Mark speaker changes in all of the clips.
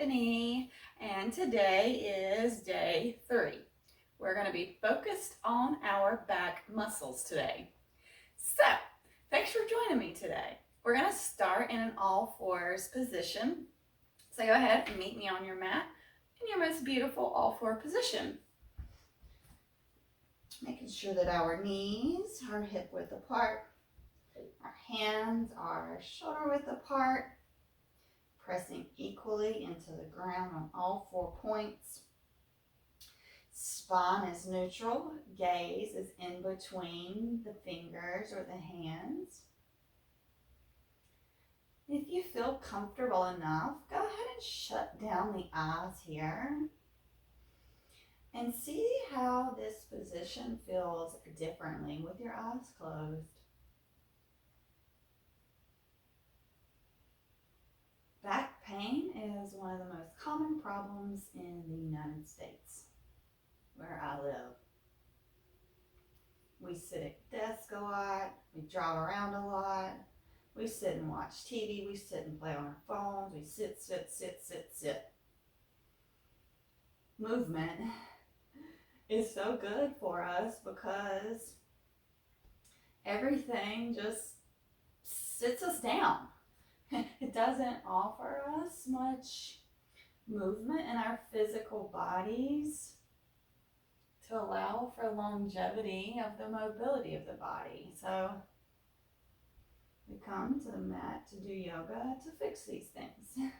Speaker 1: Stephanie, and today is day 3. We're going to be focused on our back muscles today. So, thanks for joining me today. We're going to start in an all fours position. So go ahead and meet me on your mat in your most beautiful all four position. Making sure that our knees are hip width apart, our hands are shoulder width apart, pressing equally into the ground on all 4 points. Spine is neutral, gaze is in between the fingers or the hands. If you feel comfortable enough, go ahead and shut down the eyes here and see how this position feels differently with your eyes closed. Back pain is one of the most common problems in the United States, where I live. We sit at desks a lot, we drive around a lot, we sit and watch TV, we sit and play on our phones, we sit. Movement is so good for us because everything just sits us down. It doesn't offer us much movement in our physical bodies to allow for longevity of the mobility of the body. So we come to the mat to do yoga to fix these things.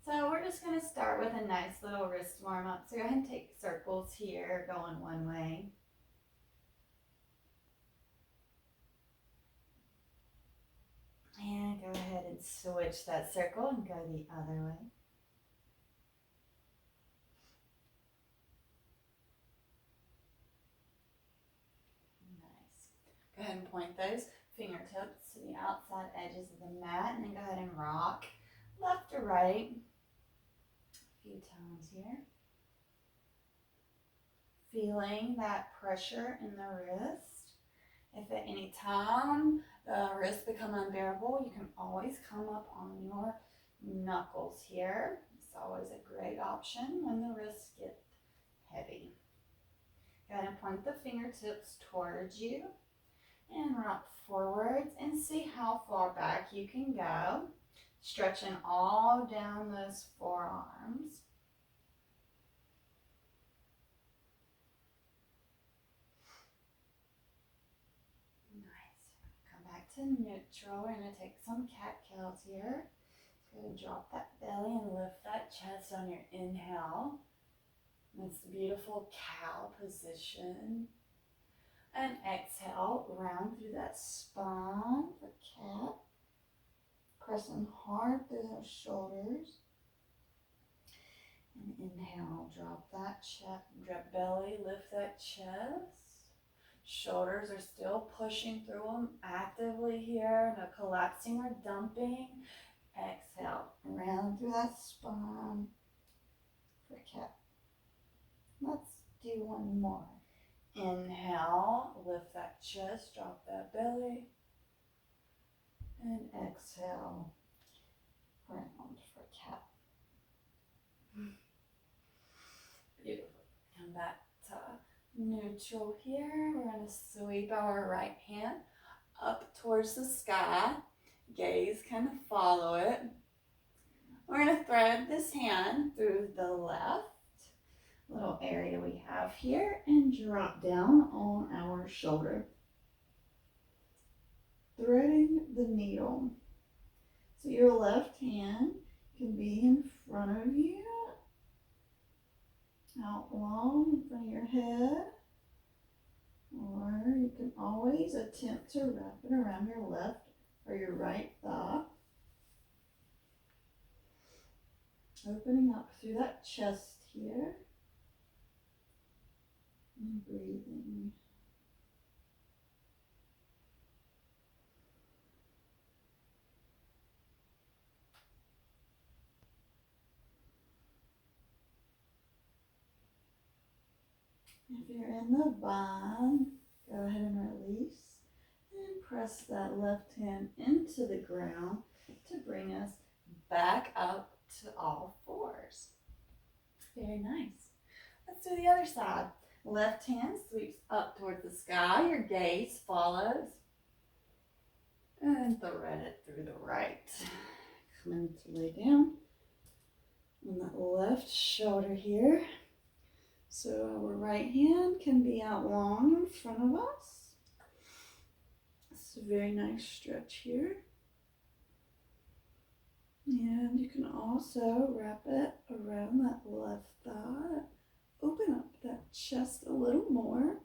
Speaker 1: So we're just going to start with a nice little wrist warm up. So go ahead and take circles here going one way. And go ahead and switch that circle and go the other way. Nice. Go ahead and point those fingertips to the outside edges of the mat and then go ahead and rock left to right a few times here. Feeling that pressure in the wrist. If at any time the wrists become unbearable, you can always come up on your knuckles here. It's always a great option when the wrists get heavy. Go ahead and point the fingertips towards you and rock forwards and see how far back you can go, stretching all down those forearms. To neutral. We're going to take some cat-cows here. Go ahead and drop that belly and lift that chest on your inhale. That's the beautiful cow position. And exhale, round through that spine for cat. Pressing hard through those shoulders. And inhale, drop that chest, drop belly, lift that chest. Shoulders are still pushing through them actively here, no collapsing or dumping. Exhale, round through that spine for cat. Let's do one more. Inhale, lift that chest, drop that belly. And exhale, round for cat. Beautiful. Come back to neutral here. We're going to sweep our right hand up towards the sky. Gaze kind of follow it. We're going to thread this hand through the left little area we have here and drop down on our shoulder. Threading the needle. So your left hand can be in front of you, out long in front of your head, or you can always attempt to wrap it around your left or your right thigh. Opening up through that chest here and breathing. If you're in the bind, go ahead and release and press that left hand into the ground to bring us back up to all fours. Very nice. Let's do the other side. Left hand sweeps up towards the sky. Your gaze follows. And thread it through the right. Coming to lay down on that left shoulder here. So our right hand can be out long in front of us. It's a very nice stretch here. And you can also wrap it around that left thigh. Open up that chest a little more.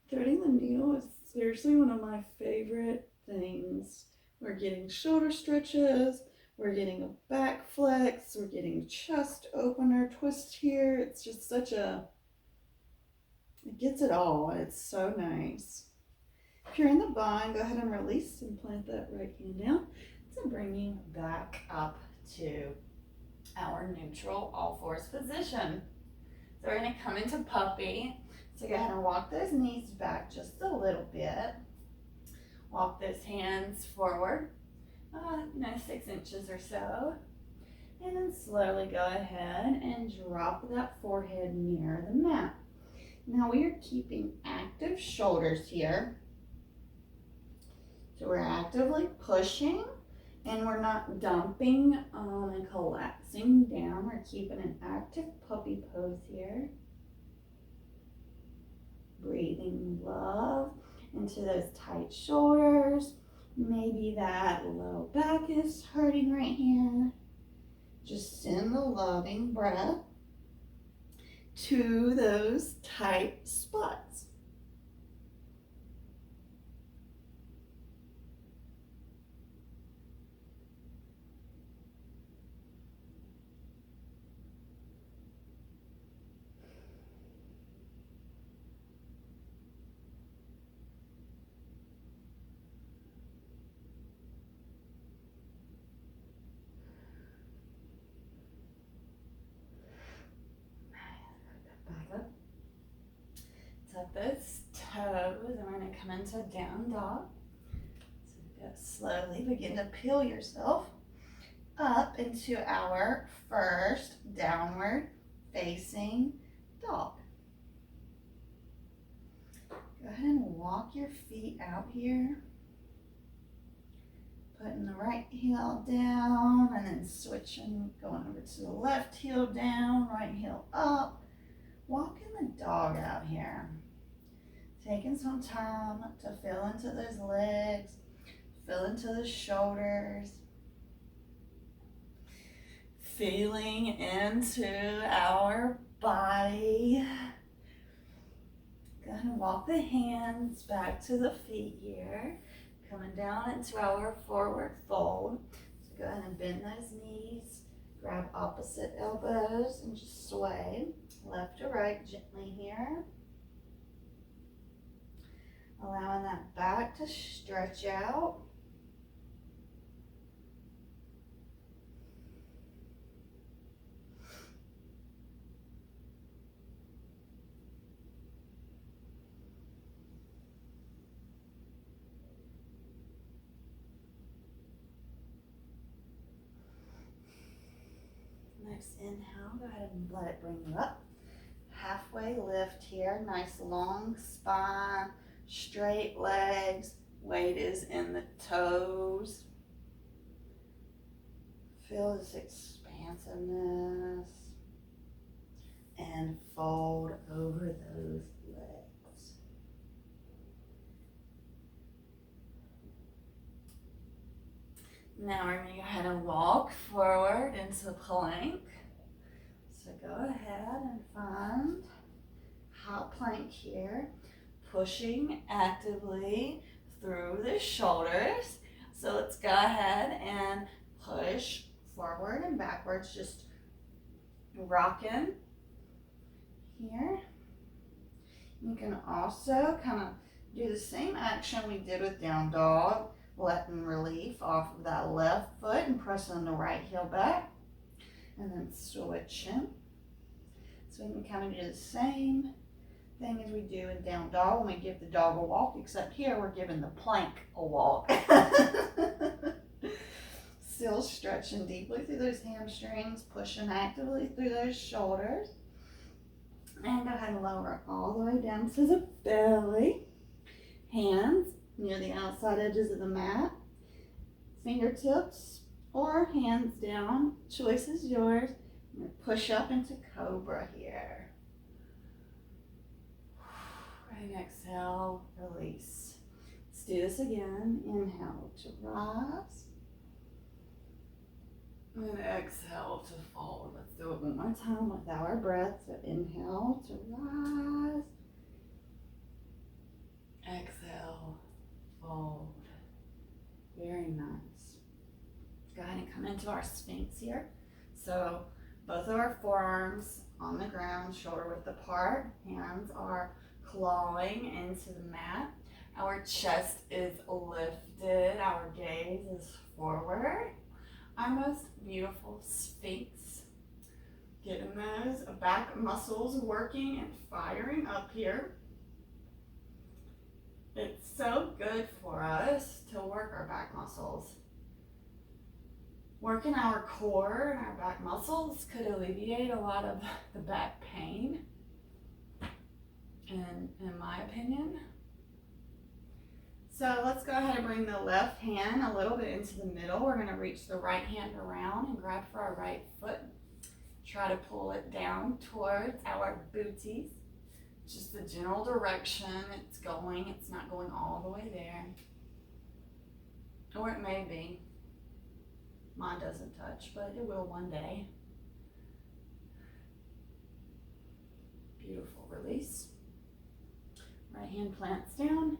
Speaker 1: Threading the needle is seriously one of my favorite things. We're getting shoulder stretches, we're getting a back flex, we're getting chest opener twist here. It's just such a, it gets it all. It's so nice. If you're in the bind, go ahead and release and plant that right hand down to bring you back up to our neutral all fours position. So we're going to come into puppy. So go ahead and walk those knees back just a little bit. Walk those hands forward, 6 inches or so. And then slowly go ahead and drop that forehead near the mat. Now we are keeping active shoulders here. So we're actively pushing and we're not dumping and collapsing down. We're keeping an active puppy pose here. Breathing love into those tight shoulders. Maybe that low back is hurting right here. Just send the loving breath to those tight spots. Tuck those toes and we're going to come into down dog. So slowly begin to peel yourself up into our first downward facing dog. Go ahead and walk your feet out here. Putting the right heel down and then switching, going over to the left heel down, right heel up. Walking the dog out here. Taking some time to feel into those legs, feel into the shoulders. Feeling into our body. Go ahead and walk the hands back to the feet here. Coming down into our forward fold. So go ahead and bend those knees. Grab opposite elbows and just sway left to right gently here. Allowing that back to stretch out. Next inhale, go ahead and let it bring you up. Halfway lift here, nice long spine, straight legs, weight is in the toes. Feel this expansiveness and fold over those legs. Now we're going to go ahead and walk forward into plank. So go ahead and find hot plank here, pushing actively through the shoulders. So let's go ahead and push forward and backwards, just rocking here. You can also kind of do the same action we did with down dog, letting relief off of that left foot and pressing the right heel back, and then switching. So we can kind of do the same thing as we do in down dog when we give the dog a walk, except here we're giving the plank a walk. Still stretching deeply through those hamstrings, pushing actively through those shoulders. And go ahead and lower all the way down to the belly. Hands near the outside edges of the mat. Fingertips or hands down. Choice is yours. I'm going to push up into cobra here. And exhale, release. Let's do this again. Inhale to rise. And exhale to fold. Let's do it one more time with our breath. So inhale to rise. Exhale, fold. Very nice. Go ahead and come into our Sphinx here. So both of our forearms on the ground, shoulder width apart. Hands are clawing into the mat. Our chest is lifted. Our gaze is forward. Our most beautiful Sphinx. Getting those back muscles working and firing up here. It's so good for us to work our back muscles. Working our core and our back muscles could alleviate a lot of the back pain, in my opinion. So let's go ahead and bring the left hand a little bit into the middle. We're going to reach the right hand around and grab for our right foot. Try to pull it down towards our booties. Just the general direction it's going. It's not going all the way there. Or it may be. Mine doesn't touch, but it will one day. Beautiful release. Right hand plants down.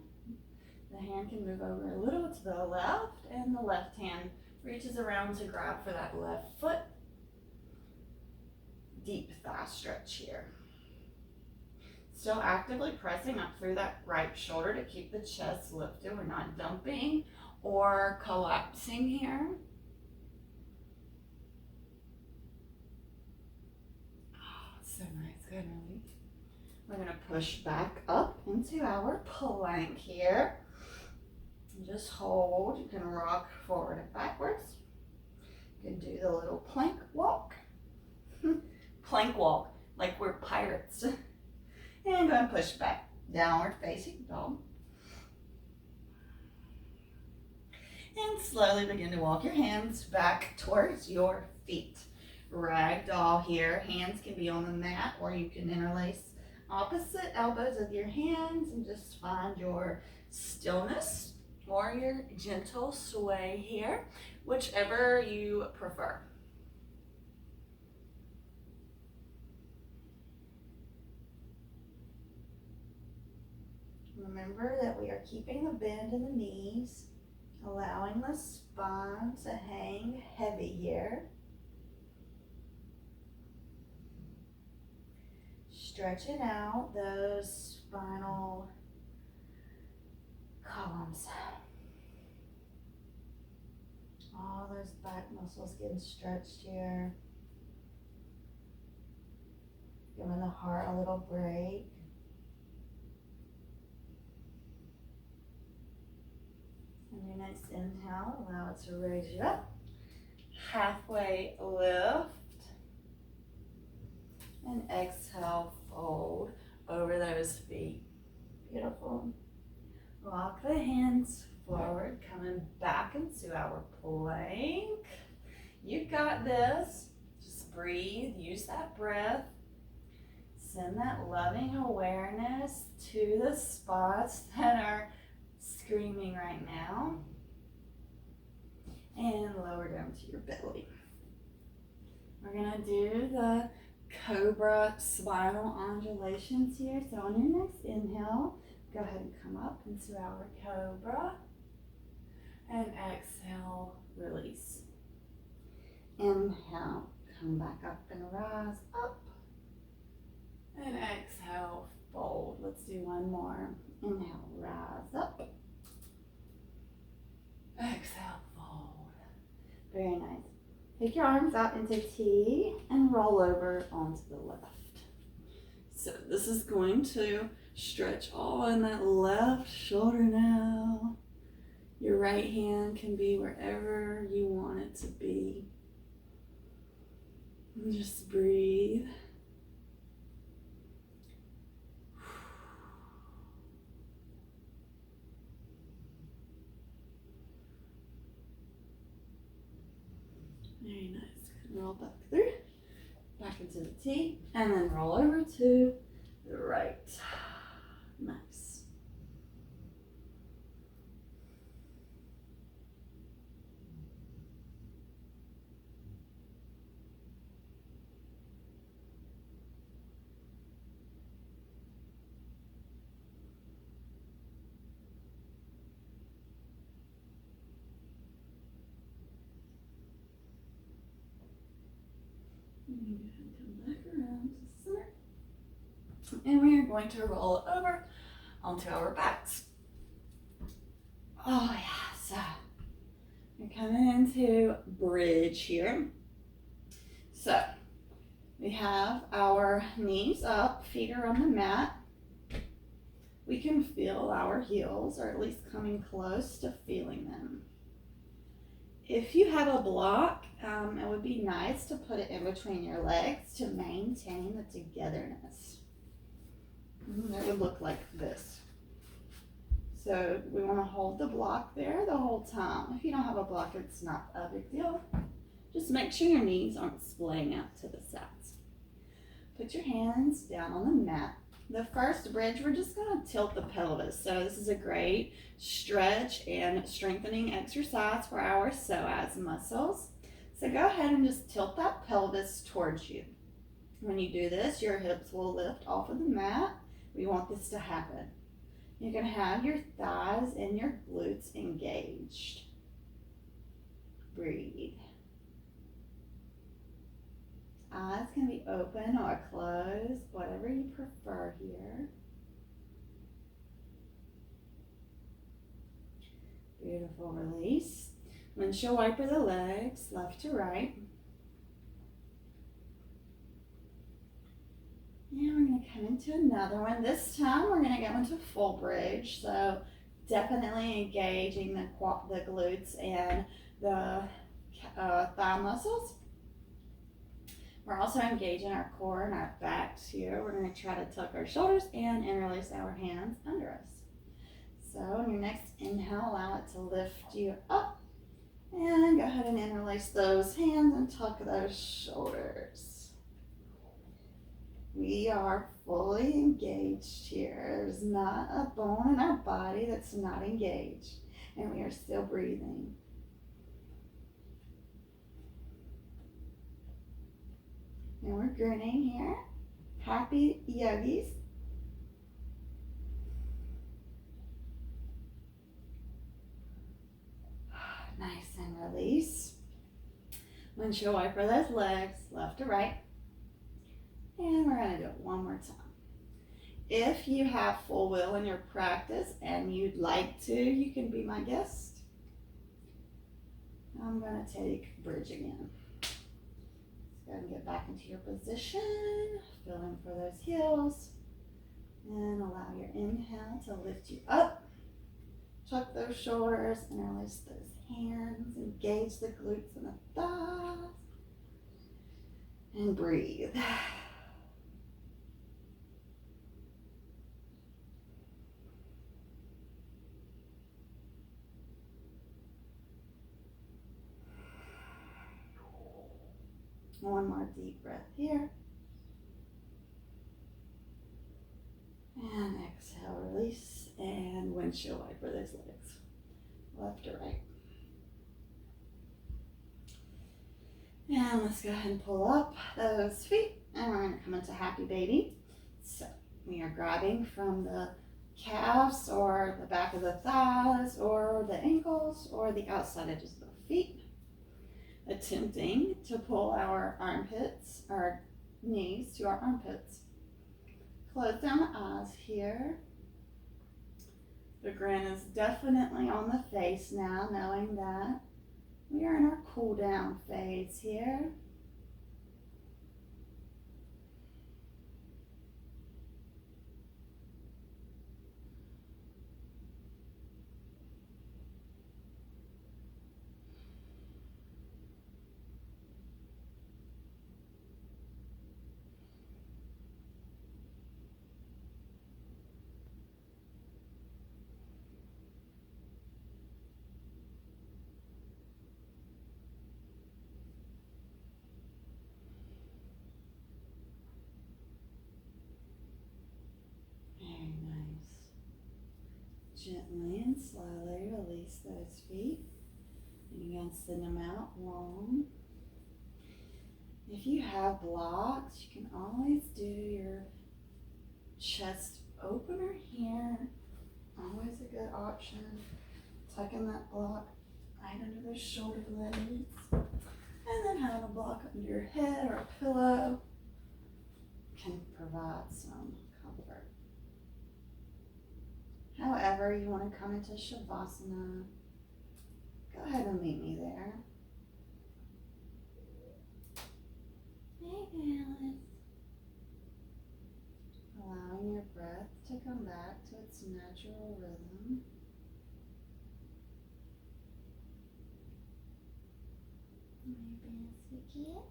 Speaker 1: The hand can move over a little to the left, and the left hand reaches around to grab for that left foot. Deep thigh stretch here. Still actively pressing up through that right shoulder to keep the chest lifted. We're not dumping or collapsing here. Oh, so nice. Good relief. We're going to push back up into our plank here. Just hold. You can rock forward and backwards. You can do the little plank walk. Plank walk, like we're pirates. And go and push back. Downward facing dog. And slowly begin to walk your hands back towards your feet. Ragdoll here. Hands can be on the mat, or you can interlace opposite elbows of your hands and just find your stillness or your gentle sway here, whichever you prefer. Remember that we are keeping the bend in the knees, allowing the spine to hang heavy here. Stretching out those spinal columns. All those back muscles getting stretched here. Giving the heart a little break. And your next inhale, allow it to raise you up. Halfway lift. And exhale, fold over those feet. Beautiful. Walk the hands forward, coming back into our plank. You got this. Just breathe, use that breath. Send that loving awareness to the spots that are screaming right now. And lower down to your belly. We're gonna do the cobra spinal undulations here. So on your next inhale, go ahead and come up into our cobra. And exhale, release. Inhale, come back up and rise up. And exhale, fold. Let's do one more. Inhale, rise up. Exhale, fold. Very nice. Take your arms out into T and roll over onto the left. So this is going to stretch all in that left shoulder now. Your right hand can be wherever you want it to be. And just breathe. Very nice. Roll back through, back into the T, and then roll over to the right. Nice. Come back around to the center. And we are going to roll over onto our backs. Oh yeah, so we're coming into bridge here. So we have our knees up, feet are on the mat. We can feel our heels, or at least coming close to feeling them. If you have a block, it would be nice to put it in between your legs to maintain the togetherness. It would look like this. So we want to hold the block there the whole time. If you don't have a block, it's not a big deal. Just make sure your knees aren't splaying out to the sides. Put your hands down on the mat. The first bridge, we're just going to tilt the pelvis. So this is a great stretch and strengthening exercise for our psoas muscles. So go ahead and just tilt that pelvis towards you. When you do this, your hips will lift off of the mat. We want this to happen. You're going to have your thighs and your glutes engaged. Breathe. Eyes can be open or closed, whatever you prefer here. Beautiful. Release. Windshield wiper the legs, left to right. And we're going to come into another one. This time we're going to go into full bridge. So definitely engaging the glutes and the thigh muscles. We're also engaging our core and our backs here. We're going to try to tuck our shoulders and interlace our hands under us. So on your next inhale, allow it to lift you up. And go ahead and interlace those hands and tuck those shoulders. We are fully engaged here. There's not a bone in our body that's not engaged. And we are still breathing. And we're grinning here. Happy yogis. Nice, and release. Windshield wiper those legs, left to right. And we're going to do it one more time. If you have full will in your practice and you'd like to, you can be my guest. I'm going to take bridge again. Go ahead and get back into your position. Feeling for those heels. And allow your inhale to lift you up. Tuck those shoulders, interlace those hands, engage the glutes and the thighs. And breathe. One more deep breath here. And exhale, release, and windshield wiper those legs, left to right. And let's go ahead and pull up those feet, and we're going to come into happy baby. So we are grabbing from the calves or the back of the thighs or the ankles or the outside edges of the feet. Attempting to pull our armpits, our knees to our armpits. Close down the eyes here. The grin is definitely on the face now, knowing that we are in our cool down phase here. Gently and slowly release those feet. And again, send them out long. If you have blocks, you can always do your chest opener here. Always a good option. Tucking that block right under those shoulder blades. And then having a block under your head or a pillow can provide some comfort. However you want to come into Shavasana, go ahead and meet me there. Hey, Alice. Allowing your breath to come back to its natural rhythm. Maybe it's okay.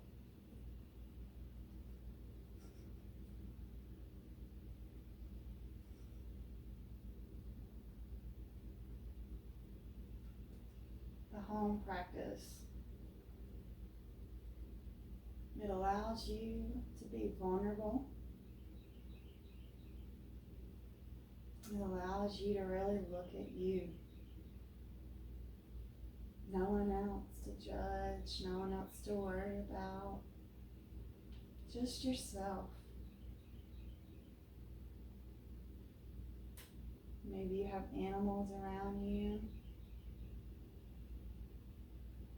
Speaker 1: The home practice. It allows you to be vulnerable. It allows you to really look at you. No one else to judge, no one else to worry about. Just yourself. Maybe you have animals around you.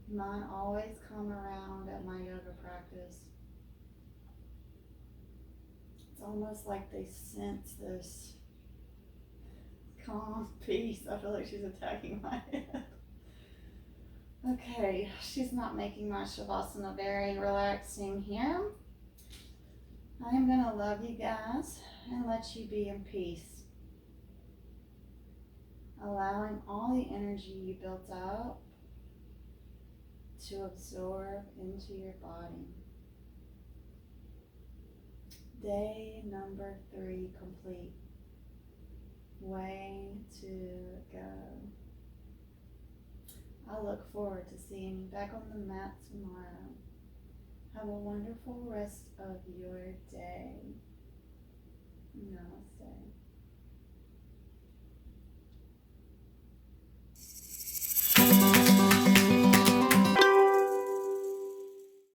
Speaker 1: Mine always come around at my yoga practice. It's almost like they sense this calm peace. I feel like she's attacking my head. Okay, she's not making my Shavasana very relaxing here. I'm going to love you guys and let you be in peace. Allowing all the energy you built up to absorb into your body. Day number 3 complete. Way to go. I look forward to seeing you back on the mat tomorrow. Have a wonderful rest of your day. Namaste.